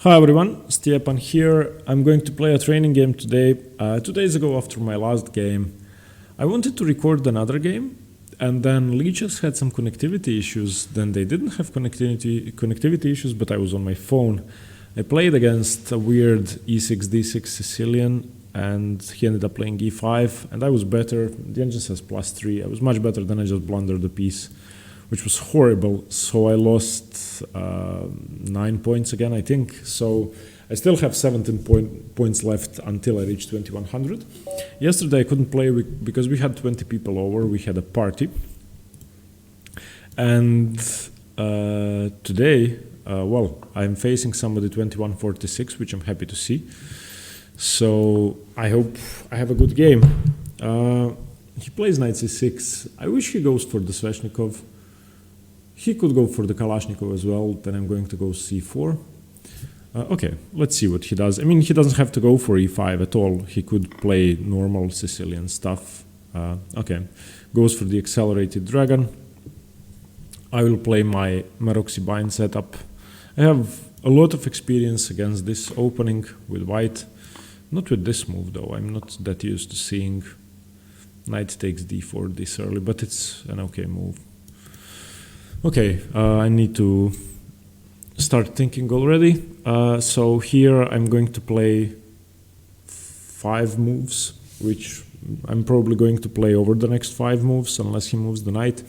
Hi everyone, Stepan here. I'm going to play a training game today. 2 days ago after my last game, I wanted to record another game, and then leeches had some connectivity issues. Then they didn't have connectivity issues, but I was on my phone. I played against a weird E6 D6 Sicilian, and he ended up playing E5, and I was better. The engine says +3. I was much better, then I just blundered the piece, which was horrible. So I lost 9 points again, I think. So I still have 17 points left until I reach 2100. Yesterday I couldn't play because we had 20 people over. We had a party. And today, well, I'm facing somebody 2146, which I'm happy to see. So I hope I have a good game. He plays knight c6. I wish he goes for the Sveshnikov. He could go for the Kalashnikov as well. Then I'm going to go c4. Okay, let's see what he does. I mean, he doesn't have to go for e5 at all. He could play normal Sicilian stuff. Okay, goes for the accelerated dragon. I will play my Maroczy Bind setup. I have a lot of experience against this opening with white. Not with this move though. I'm not that used to seeing knight takes d4 this early, but it's an okay move. Okay, I need to start thinking already. So here I'm going to play 5 moves, which I'm probably going to play over the next 5 moves unless he moves the knight.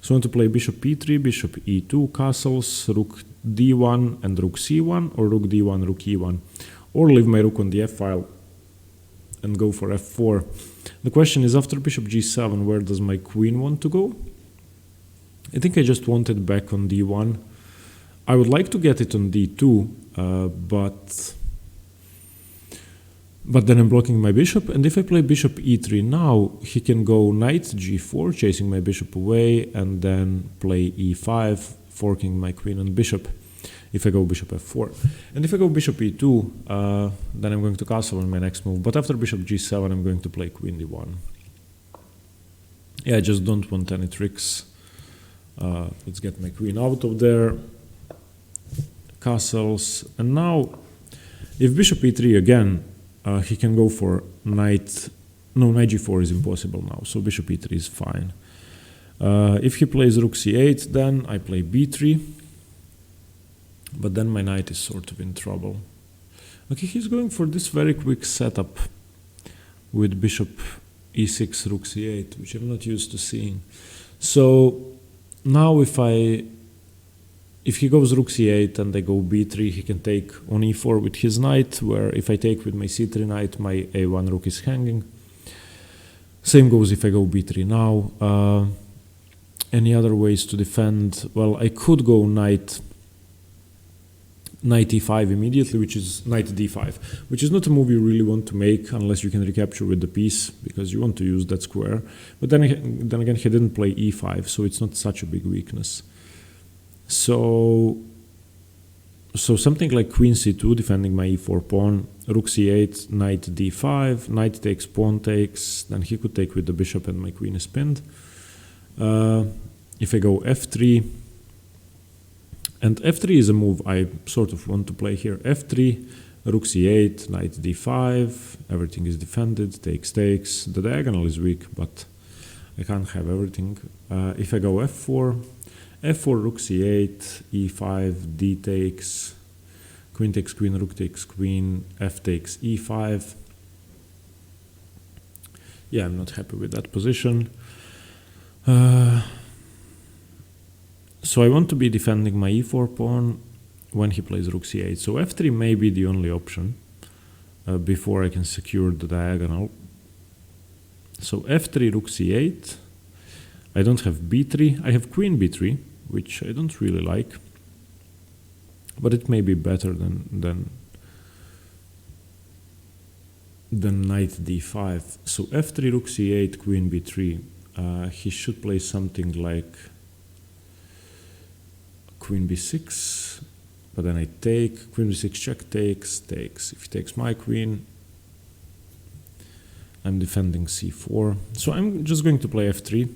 So I want to play bishop e3, bishop e2, castles, rook d1 and rook c1, or rook d1, rook e1, or leave my rook on the f file and go for f4. The question is, after bishop g7, where does my queen want to go? I think I just want it back on d1. I would like to get it on d2, but then I'm blocking my bishop, and if I play bishop e3 now, he can go knight g4, chasing my bishop away, and then play e5, forking my queen and bishop, if I go bishop f4. And if I go bishop e2, then I'm going to castle on my next move, but after bishop g7, I'm going to play queen d1. Yeah, I just don't want any tricks. Let's get my queen out of there. Castles. And now, if bishop e3 again, he can go for knight. No, knight g4 is impossible now, so bishop e3 is fine. If he plays rook c8, then I play b3. But then my knight is sort of in trouble. Okay, he's going for this very quick setup with bishop e6, rook c8, which I'm not used to seeing. So now if he goes rook c8 and I go b3, he can take on e4 with his knight, where if I take with my c3 knight, my a1 rook is hanging. Same goes if I go b3 now. Any other ways to defend? Well, I could go knight e5 immediately, which is knight d5, which is not a move you really want to make unless you can recapture with the piece, because you want to use that square. But then again, he didn't play e5, so it's not such a big weakness. So something like queen c2, defending my e4 pawn, rook c8, knight d5, knight takes, pawn takes, then he could take with the bishop and my queen is pinned. If I go f3, and f3 is a move I sort of want to play here. f3, rook c8, knight d5, everything is defended, takes, takes. The diagonal is weak, but I can't have everything. If I go f4, f4, rook c8, e5, d takes, queen takes queen, rook takes queen, f takes e5. Yeah, I'm not happy with that position. So I want to be defending my e4 pawn when he plays rook c8. So f3 may be the only option before I can secure the diagonal. So f3, rook c8. I don't have b3. I have queen b3, which I don't really like. But it may be better than knight d5. So f3, rook c8, queen b3. He should play something like queen b6, but then I take, queen b6 check, takes, takes. If he takes my queen, I'm defending c4. So I'm just going to play f3,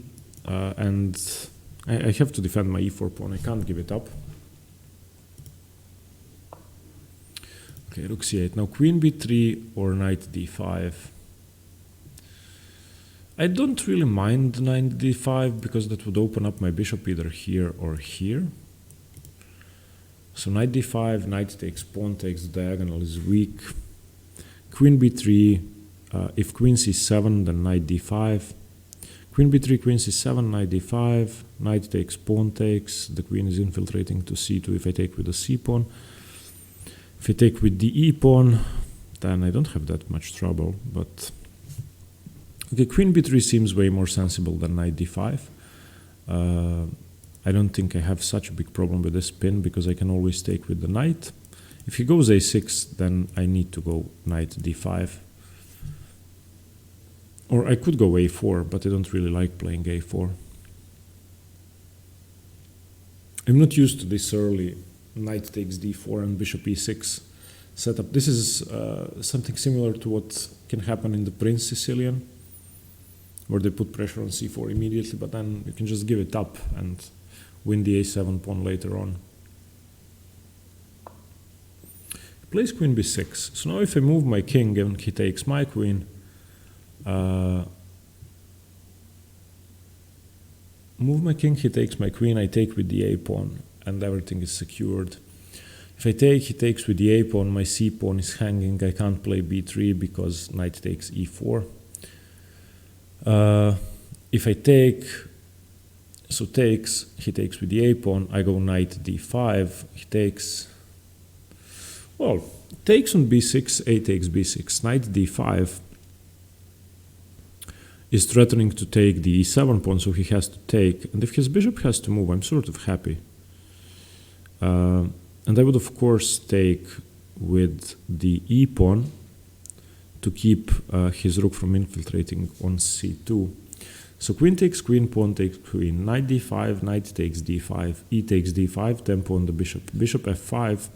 and I have to defend my e4 pawn. I can't give it up. Okay, rook c8. Now queen b3 or knight d5. I don't really mind knight d5 because that would open up my bishop either here or here. So knight d5, knight takes, pawn takes, the diagonal is weak. Queen b3, if queen c7, then knight d5. Queen b3, queen c7, knight d5, knight takes, pawn takes, the queen is infiltrating to c2 if I take with the c pawn. If I take with the e pawn, then I don't have that much trouble, but... Okay, queen b3 seems way more sensible than knight d5. I don't think I have such a big problem with this pin because I can always take with the knight. If he goes a6, then I need to go knight d5. Or I could go a4, but I don't really like playing a4. I'm not used to this early knight takes d4 and bishop e6 setup. This is something similar to what can happen in the Prince Sicilian, where they put pressure on c4 immediately, but then you can just give it up and win the a7 pawn later on. He plays queen b6. So now if I move my king and he takes my queen, move my king, he takes my queen, I take with the a pawn, and everything is secured. If I take, he takes with the a pawn, my c pawn is hanging, I can't play b3 because knight takes e4. If I take, so takes, he takes with the a pawn, I go knight d5, he takes, well, takes on b6, a takes b6, knight d5 is threatening to take the e7 pawn, so he has to take, and if his bishop has to move, I'm sort of happy. And I would of course take with the e pawn to keep his rook from infiltrating on c2. So queen takes queen, pawn takes queen, knight d5, knight takes d5, e takes d5, tempo on the bishop, bishop f5,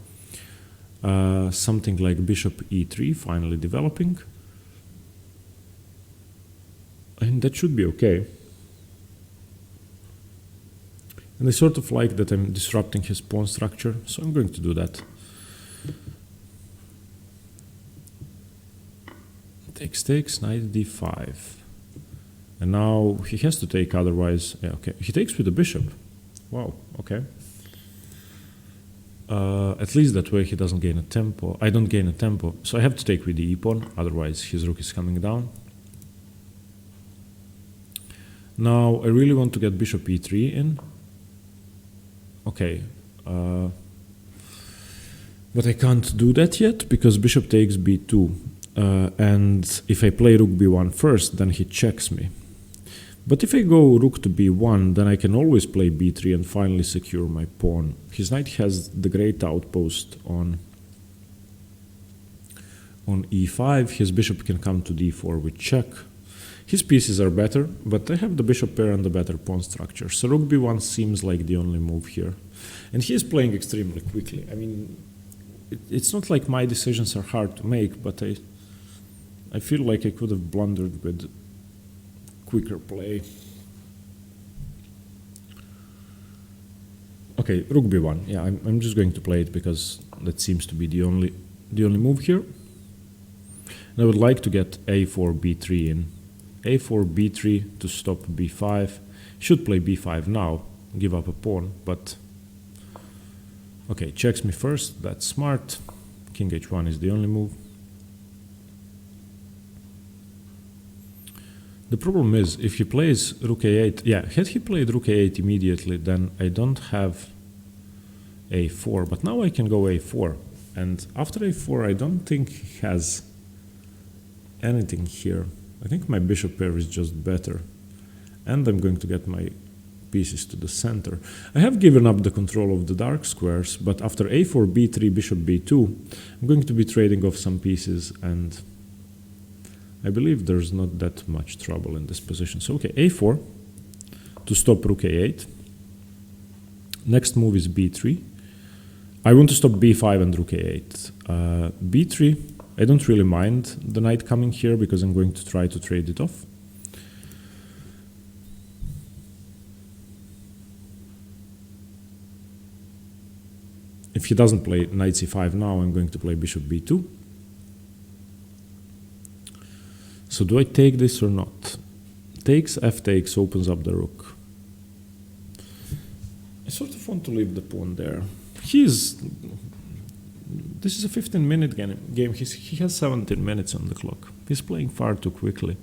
something like bishop e3 finally developing. And that should be okay. And I sort of like that I'm disrupting his pawn structure, so I'm going to do that. Takes, takes, knight d5. And now he has to take, otherwise, yeah, okay. He takes with the bishop. Wow, okay. At least that way he doesn't gain a tempo. I don't gain a tempo, so I have to take with the e pawn, otherwise his rook is coming down. Now I really want to get bishop e3 in. Okay, but I can't do that yet because bishop takes b2. And if I play rook b1 first, then he checks me. But if I go rook to b1, then I can always play b3 and finally secure my pawn. His knight has the great outpost on e5. His bishop can come to d4 with check. His pieces are better, but I have the bishop pair and the better pawn structure. So rook b1 seems like the only move here. And he is playing extremely quickly. I mean, it's not like my decisions are hard to make, but I feel like I could have blundered with quicker play. Okay, rook b1. Yeah, I'm just going to play it because that seems to be the only move here. And I would like to get a4 b3 in. a4 b3 to stop b5. Should play b5 now, give up a pawn, but okay, checks me first, that's smart. King h1 is the only move. The problem is, if he plays rook a8, yeah, had he played rook a8 immediately, then I don't have a4, but now I can go a4. And after a4, I don't think he has anything here. I think my bishop pair is just better. And I'm going to get my pieces to the center. I have given up the control of the dark squares, but after a4, b3, bishop b2, I'm going to be trading off some pieces, and I believe there's not that much trouble in this position. So okay, a4 to stop rook a8. Next move is b3. I want to stop b5 and rook a8. b3, I don't really mind the knight coming here because I'm going to try to trade it off. if he doesn't play knight c5 now, I'm going to play bishop b2. So do I take this or not? Takes, f takes, opens up the rook. I sort of want to leave the pawn there. This is a 15-minute game. He has 17 minutes on the clock. He's playing far too quickly.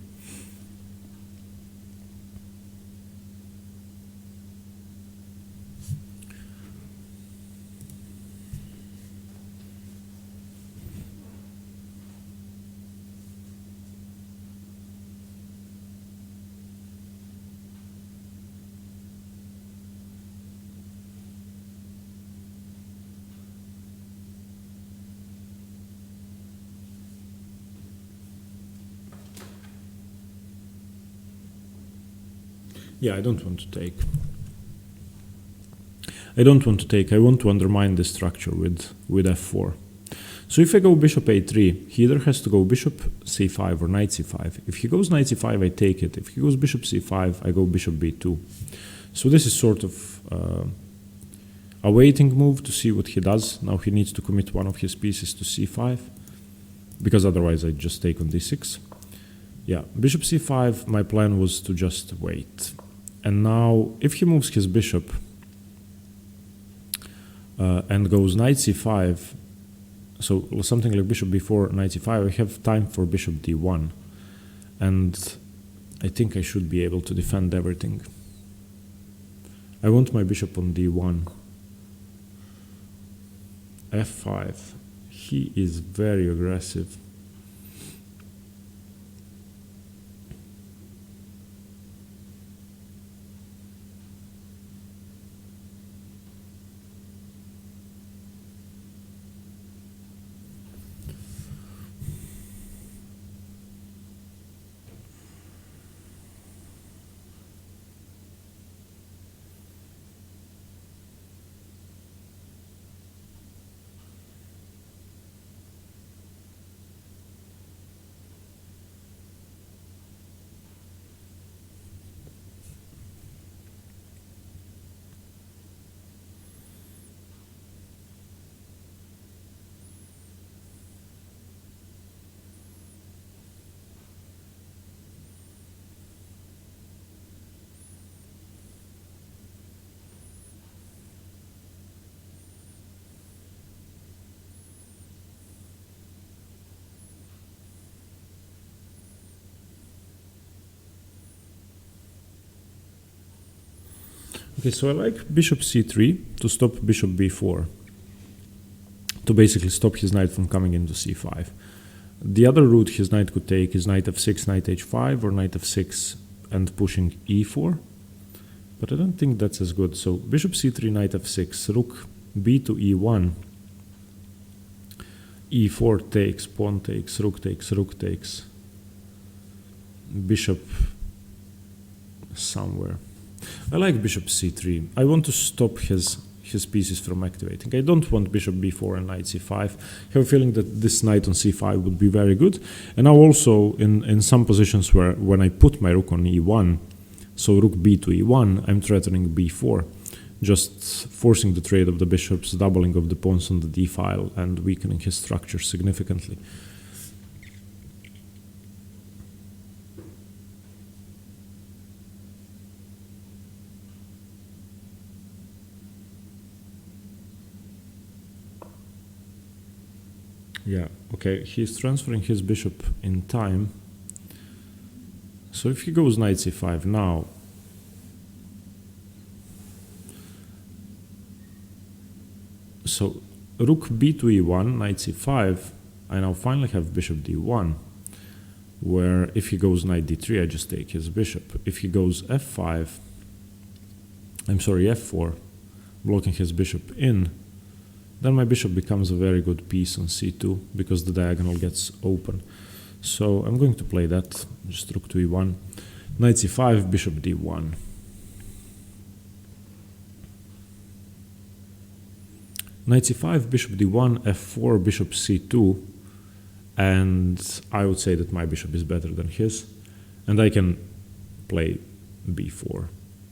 Yeah, I don't want to take. I want to undermine the structure with f4. So if I go bishop a3, he either has to go bishop c5 or knight c5. If he goes knight c5, I take it. If he goes bishop c5, I go bishop b2. So this is sort of a waiting move to see what he does. Now he needs to commit one of his pieces to c5, because otherwise I just take on d6. Yeah, bishop c5, my plan was to just wait. And now, if he moves his bishop and goes knight c5, so something like bishop b4, knight c5, I have time for bishop d1. And I think I should be able to defend everything. I want my bishop on d1. f5. He is very aggressive. Okay, so I like bishop c3 to stop bishop b4, to basically stop his knight from coming into c5. The other route his knight could take is knight f6, knight h5, or knight f6 and pushing e4, but I don't think that's as good. So bishop c3, knight f6, rook b to e1, e4 takes, pawn takes, rook takes, bishop somewhere. I like bishop c3. I want to stop his pieces from activating. I don't want bishop b4 and knight c5. I have a feeling that this knight on c5 would be very good. And now also in some positions where when I put my rook on e1, so rook b to e1, I'm threatening b4, just forcing the trade of the bishops, doubling of the pawns on the d file, and weakening his structure significantly. Yeah, okay, he's transferring his bishop in time. So if he goes knight c5 now, so rook b to e1, knight c5, I now finally have bishop d1, where if he goes knight d3, I just take his bishop. If he goes f5, f4, blocking his bishop in, then my bishop becomes a very good piece on c2 because the diagonal gets open. So I'm going to play that, just rook to e1, knight c5, bishop d1. Knight c5, bishop d1, f4, bishop c2, and I would say that my bishop is better than his, and I can play b4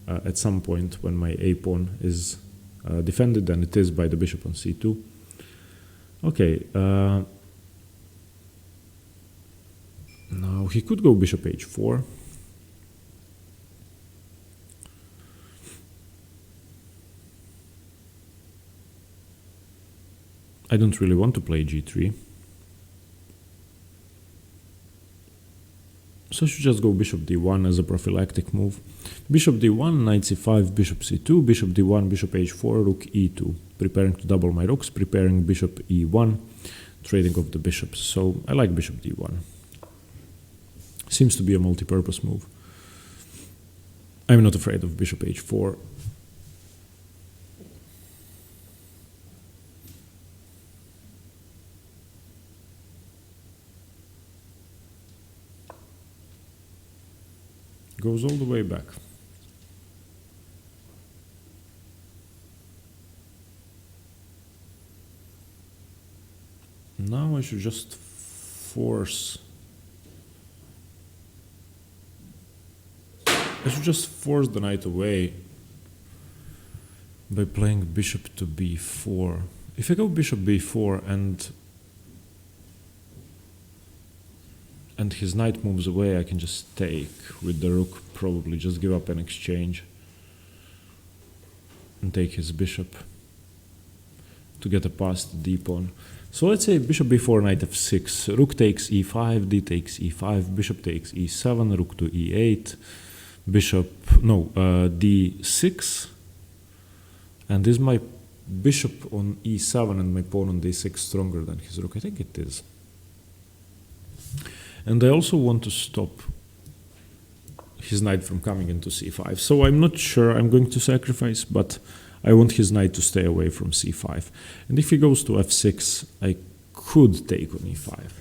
at some point when my a pawn is defended than it is by the bishop on c2. Okay, now he could go bishop h4. I don't really want to play g3. So I should just go bishop d1 as a prophylactic move. Bishop d1, knight c5, bishop c2, bishop d1, bishop h4, rook e2. Preparing to double my rooks, preparing bishop e1, trading off the bishops. So I like bishop d1. Seems to be a multi-purpose move. I'm not afraid of bishop h4. Goes all the way back. Now I should just force. I should just force the knight away by playing bishop to b4. If I go bishop b4 and his knight moves away, I can just take with the rook, probably just give up an exchange and take his bishop to get a past the d pawn. So let's say bishop b4, knight f6, rook takes e5, d takes e5, bishop takes e7, rook to e8, d6, and is my bishop on e7 and my pawn on d6 stronger than his rook? I think it is. And I also want to stop his knight from coming into c5. So I'm not sure I'm going to sacrifice, but I want his knight to stay away from c5. And if he goes to f6, I could take on e5.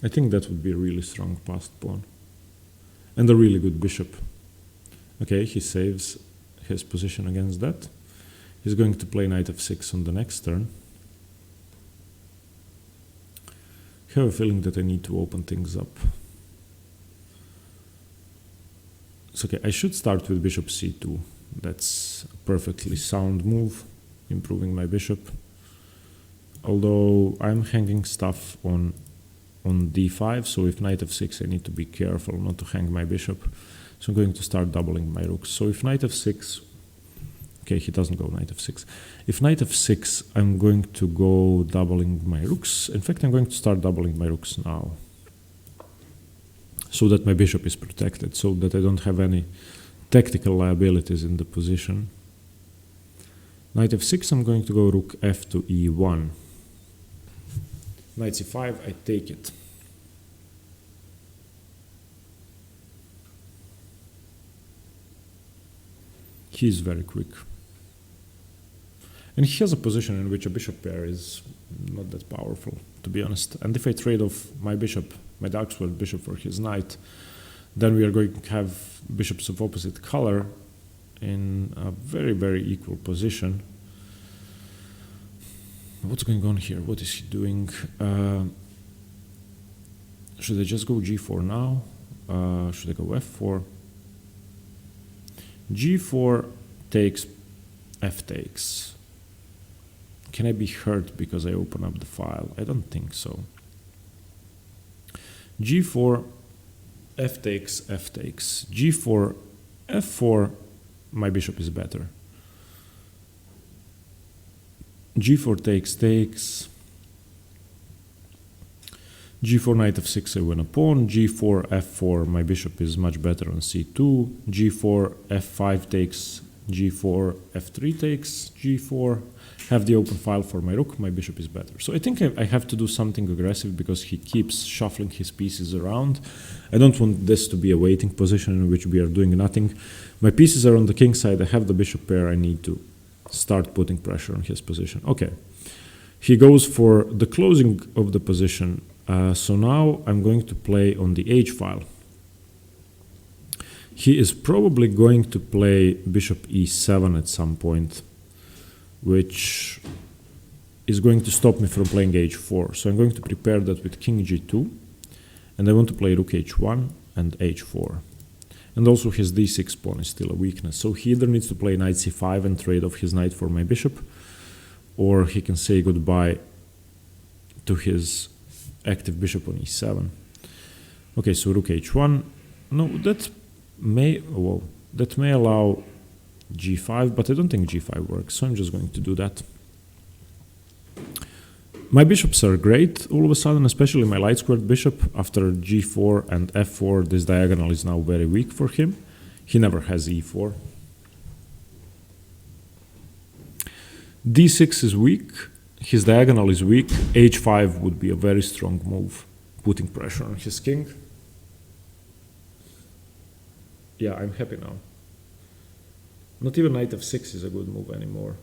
I think that would be a really strong passed pawn. And a really good bishop. Okay, he saves his position against that. He's going to play knight f6 on the next turn. I have a feeling that I need to open things up. It's okay, I should start with bishop c2. That's a perfectly sound move, improving my bishop. Although I'm hanging stuff on d5, so if knight f6 I need to be careful not to hang my bishop. So I'm going to start doubling my rooks. So if knight f6, okay, he doesn't go knight f6. If knight f6, I'm going to go doubling my rooks. In fact, I'm going to start doubling my rooks now, so that my bishop is protected, so that I don't have any tactical liabilities in the position. Knight f6, I'm going to go rook f to e1. Knight c5, I take it. He's very quick. And he has a position in which a bishop pair is not that powerful, to be honest. And if I trade off my bishop, my dark squared bishop for his knight, then we are going to have bishops of opposite color in a very, very equal position. What's going on here? What is he doing? Should I just go g4 now? Should I go f4? g4 takes, f takes. Can I be hurt because I open up the file? I don't think so. g4, f takes, f takes. g4, f4, my bishop is better. g4 takes, takes. g4, knight f6, I win a pawn. g4, f4, my bishop is much better on c2. g4, f5 takes, g4, f3 takes, g4. Have the open file for my rook, my bishop is better. So I think I have to do something aggressive because he keeps shuffling his pieces around. I don't want this to be a waiting position in which we are doing nothing. My pieces are on the king side, I have the bishop pair, I need to start putting pressure on his position. Okay, he goes for the closing of the position. So now I'm going to play on the h file. He is probably going to play bishop e7 at some point, which is going to stop me from playing h4. So I'm going to prepare that with king g2, and I want to play rook h1. and h4. And also his d6 pawn is still a weakness. So he either needs to play knight c5 and trade off his knight for my bishop, or he can say goodbye to his active bishop on e7. Okay, so rook h1. No, that may allow g5, but I don't think g5 works, so I'm just going to do that. My bishops are great all of a sudden, especially my light squared bishop. After g4 and f4, this diagonal is now very weak for him. He never has e4. d6 is weak, his diagonal is weak. h5 would be a very strong move, putting pressure on his king. Yeah, I'm happy now. Not even knight f6 is a good move anymore.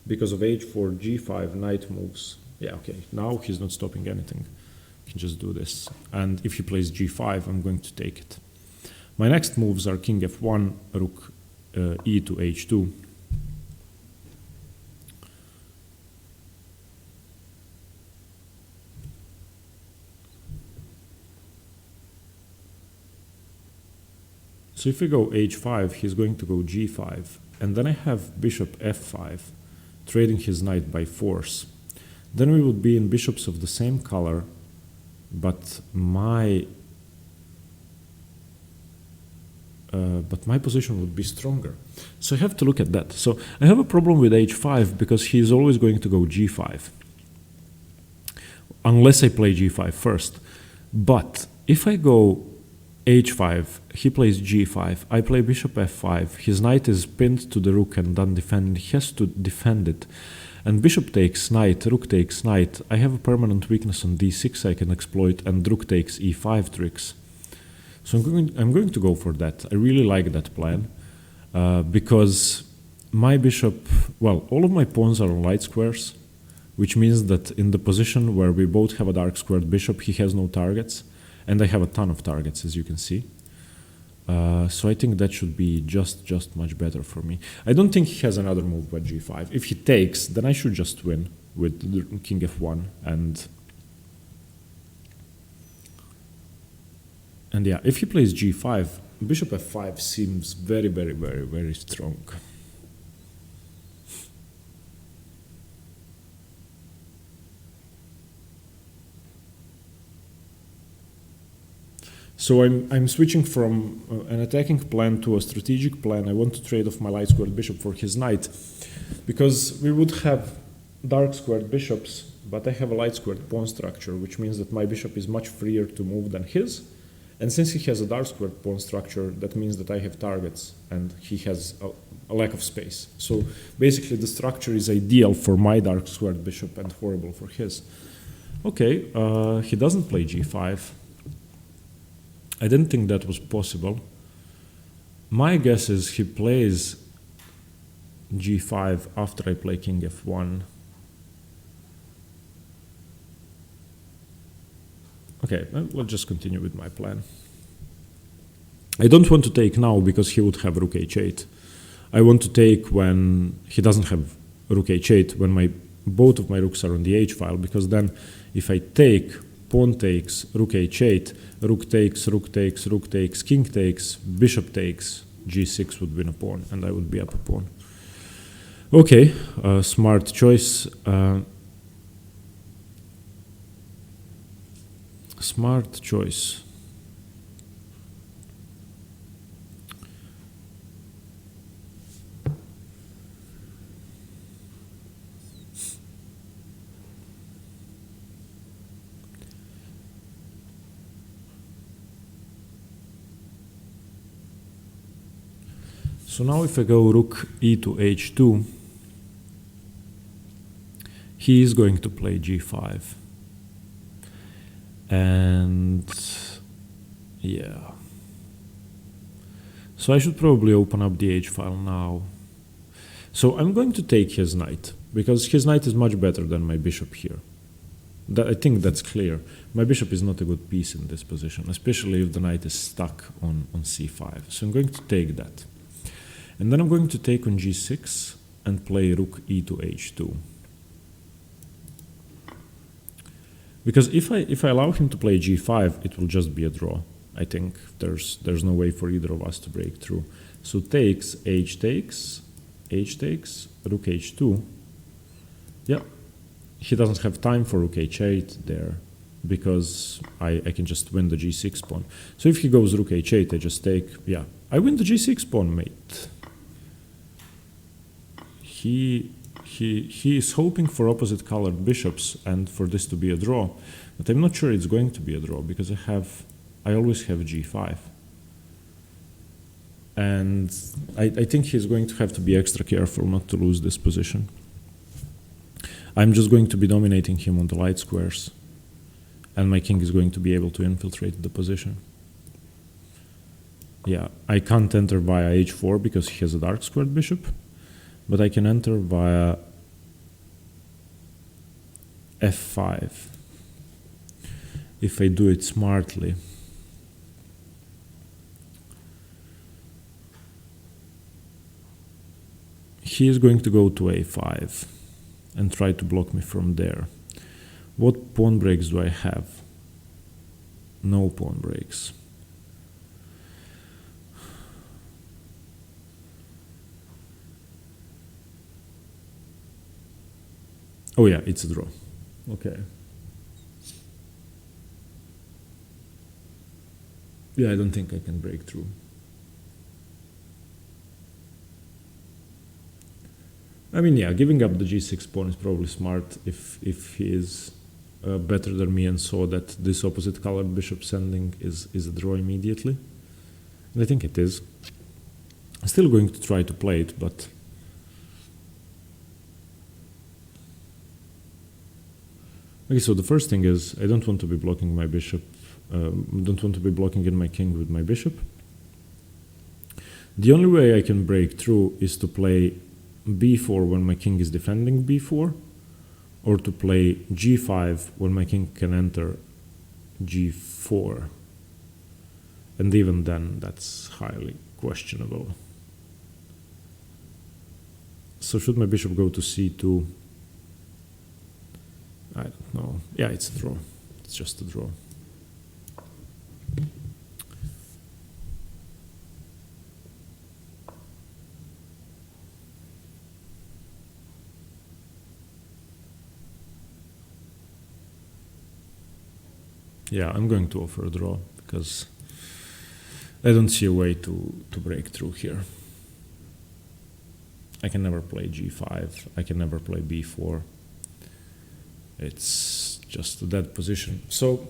Because of h4, g5, knight moves. Yeah, okay, now he's not stopping anything. He can just do this. And if he plays g5, I'm going to take it. My next moves are king f1, rook e to h2. So if we go h5, he's going to go g5, and then I have bishop f5, trading his knight by force. Then we would be in bishops of the same color, but my position would be stronger. So I have to look at that. So I have a problem with h5 because he is always going to go g5, unless I play g5 first. But if I go h5, he plays g5, I play bishop f5, his knight is pinned to the rook and undefended, he has to defend it. And bishop takes knight, rook takes knight, I have a permanent weakness on d6 I can exploit, and rook takes e5 tricks. So I'm going to go for that. I really like that plan, because my bishop, well, all of my pawns are on light squares, which means that in the position where we both have a dark squared bishop, he has no targets. And I have a ton of targets, as you can see. So I think that should be just much better for me. I don't think he has another move but g5. If he takes, then I should just win with king f1. And yeah, if he plays g5, bishop f5 seems very strong. So I'm switching from an attacking plan to a strategic plan. I want to trade off my light squared bishop for his knight, because we would have dark squared bishops, but I have a light squared pawn structure, which means that my bishop is much freer to move than his. And since he has a dark squared pawn structure, that means that I have targets and he has a lack of space. So basically the structure is ideal for my dark squared bishop and horrible for his. Okay, he doesn't play g5. I didn't think that was possible. My guess is he plays g5 after I play king f1. Okay, let's just continue with my plan. I don't want to take now because he would have rook h8. I want to take when he doesn't have rook h8, when both of my rooks are on the h file, because then if I take, pawn takes, rook h8, rook takes, rook takes, rook takes, king takes, bishop takes, g6 would win a pawn, and I would be up a pawn. Okay, smart choice. Smart choice. So now if I go rook e to h2, he is going to play g5. And yeah. So I should probably open up the h file now. So I'm going to take his knight, because his knight is much better than my bishop here. I think that's clear. My bishop is not a good piece in this position, especially if the knight is stuck on c5. So I'm going to take that. And then I'm going to take on g6 and play rook e to h2. Because if I allow him to play g5, it will just be a draw. I think there's no way for either of us to break through. So takes, h takes, rook h2. Yeah, he doesn't have time for rook h8 there, because I can just win the g6 pawn. So if he goes rook h8, I just take, yeah, I win the g6 pawn, mate. He is hoping for opposite colored bishops and for this to be a draw, but I'm not sure it's going to be a draw, because I always have g5. And I think he's going to have to be extra careful not to lose this position. I'm just going to be dominating him on the light squares, and my king is going to be able to infiltrate the position. Yeah, I can't enter via h4 because he has a dark squared bishop, but I can enter via f5 if I do it smartly. He is going to go to a5 and try to block me from there. What pawn breaks do I have? No pawn breaks. Oh yeah, it's a draw. Okay. Yeah, I don't think I can break through. I mean, yeah, giving up the g6 pawn is probably smart if he is better than me and saw that this opposite colored bishop sending is a draw immediately. And I think it is. I'm still going to try to play it, but okay, so the first thing is I don't want to be blocking my bishop, don't want to be blocking in my king with my bishop. The only way I can break through is to play b4 when my king is defending b4, or to play g5 when my king can enter g4. And even then, that's highly questionable. So should my bishop go to c2? I don't know. Yeah, it's a draw. It's just a draw. Yeah, I'm going to offer a draw because I don't see a way to break through here. I can never play g5. I can never play b4. It's just a dead position. So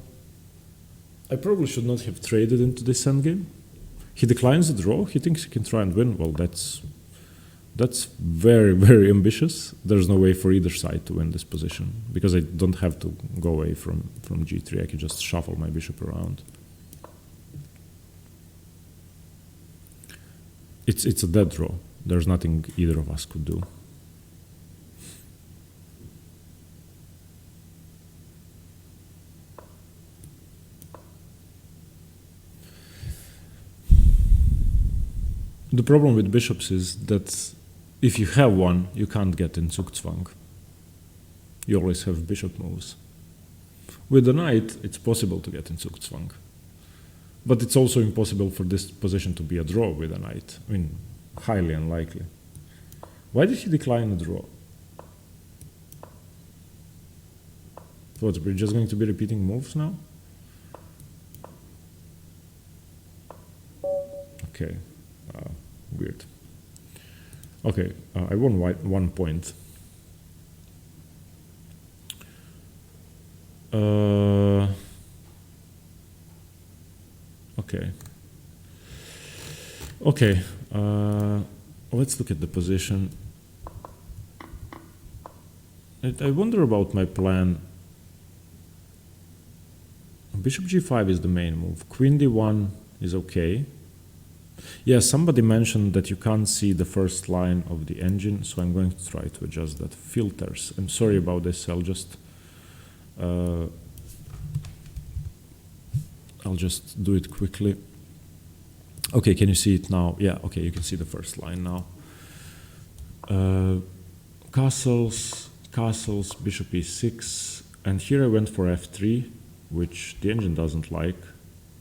I probably should not have traded into this endgame. He declines the draw. He thinks he can try and win. Well, that's very, very ambitious. There's no way for either side to win this position because I don't have to go away from g3. I can just shuffle my bishop around. It's a dead draw. There's nothing either of us could do. The problem with bishops is that if you have one, you can't get in Zugzwang. You always have bishop moves. With the knight, it's possible to get in Zugzwang. But it's also impossible for this position to be a draw with a knight. I mean, highly unlikely. Why did he decline a draw? So we're just going to be repeating moves now? Okay. Weird. Okay, I won 1 point. Okay. Okay. Let's look at the position. I wonder about my plan. Bishop g5 is the main move. Queen d1 is okay. Yeah, somebody mentioned that you can't see the first line of the engine, so I'm going to try to adjust that. Filters. I'm sorry about this. I'll just do it quickly. Okay, can you see it now? Yeah, okay, you can see the first line now. Castles, bishop e6, And here I went for f3, which the engine doesn't like.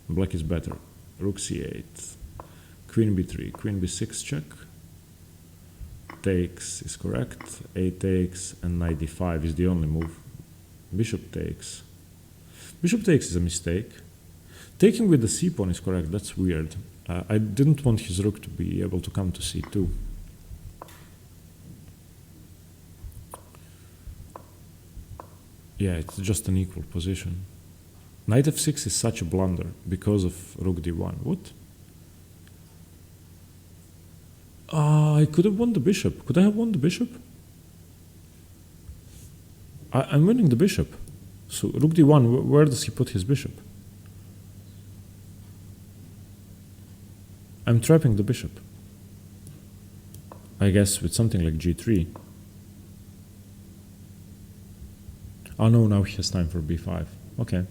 Black is better. Rook c8. Queen b3. Queen b6 check. Takes is correct. A takes and knight d5 is the only move. Bishop takes. Bishop takes is a mistake. Taking with the c pawn is correct. That's weird. I didn't want his rook to be able to come to c2. Yeah, it's just an equal position. Knight f6 is such a blunder because of rook d1. What? I could have won the bishop. Could I have won the bishop? I'm winning the bishop. So rook d1, where does he put his bishop? I'm trapping the bishop. I guess with something like g3. Oh no, now he has time for b5. Okay.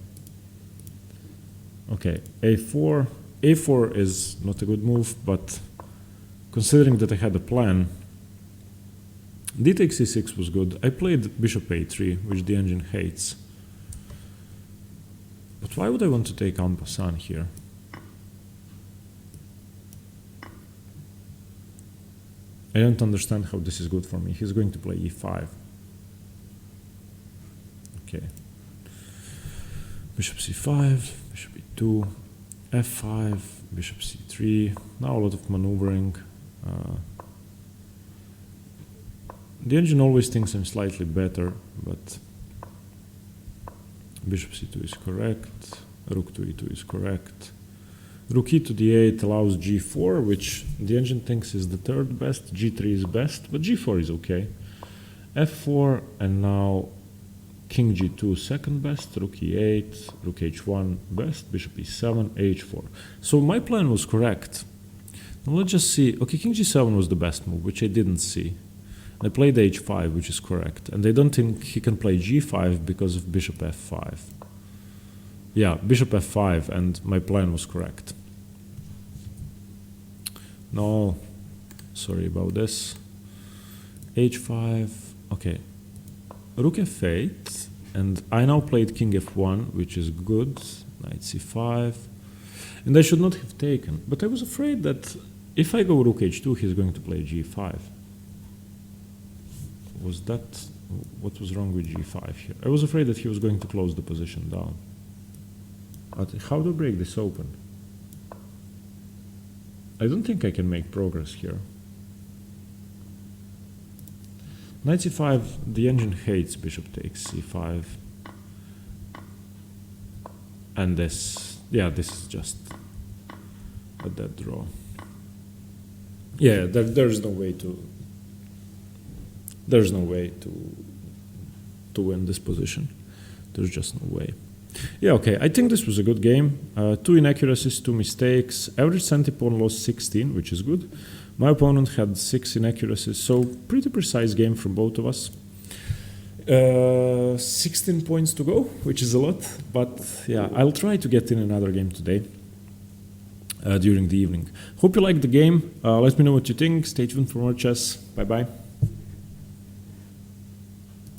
Okay, a4. a4 is not a good move, but considering that I had a plan, d takes c6 was good. I played bishop a3, which the engine hates. But why would I want to take en passant here? I don't understand how this is good for me. He's going to play e5. Okay. Bishop c5, bishop e2, f5, bishop c3. Now a lot of maneuvering. The engine always thinks I'm slightly better, but bishop c2 is correct. Rook to e2 is correct. Rook e to d8 allows g4, which the engine thinks is the third best. g3 is best, but g4 is okay. f4, and now king g2 second best, rook e8, rook h1 best, bishop e7, h4. So my plan was correct. Now let's just see. Okay, king g7 was the best move, which I didn't see. I played h5, which is correct. And I don't think he can play g5 because of bishop f5. Yeah, bishop f5, and my plan was correct. No, sorry about this. h5, okay. Rook f8, and I now played king f1, which is good. Knight c5, and I should not have taken. But I was afraid that if I go rook h2, he's going to play g5. Was that what was wrong with g5 here? I was afraid that he was going to close the position down. But how to break this open? I don't think I can make progress here. Knight c5, the engine hates bishop takes c5. And this, yeah, this is just a dead draw. Yeah, there's no way to win this position. There's just no way. Yeah, okay, I think this was a good game. 2 inaccuracies, 2 mistakes. Average centipawn lost 16, which is good. My opponent had 6 inaccuracies, so pretty precise game from both of us. 16 points to go, which is a lot, but yeah, I'll try to get in another game today during the evening. Hope you liked the game. Let me know what you think. Stay tuned for more chess. Bye-bye.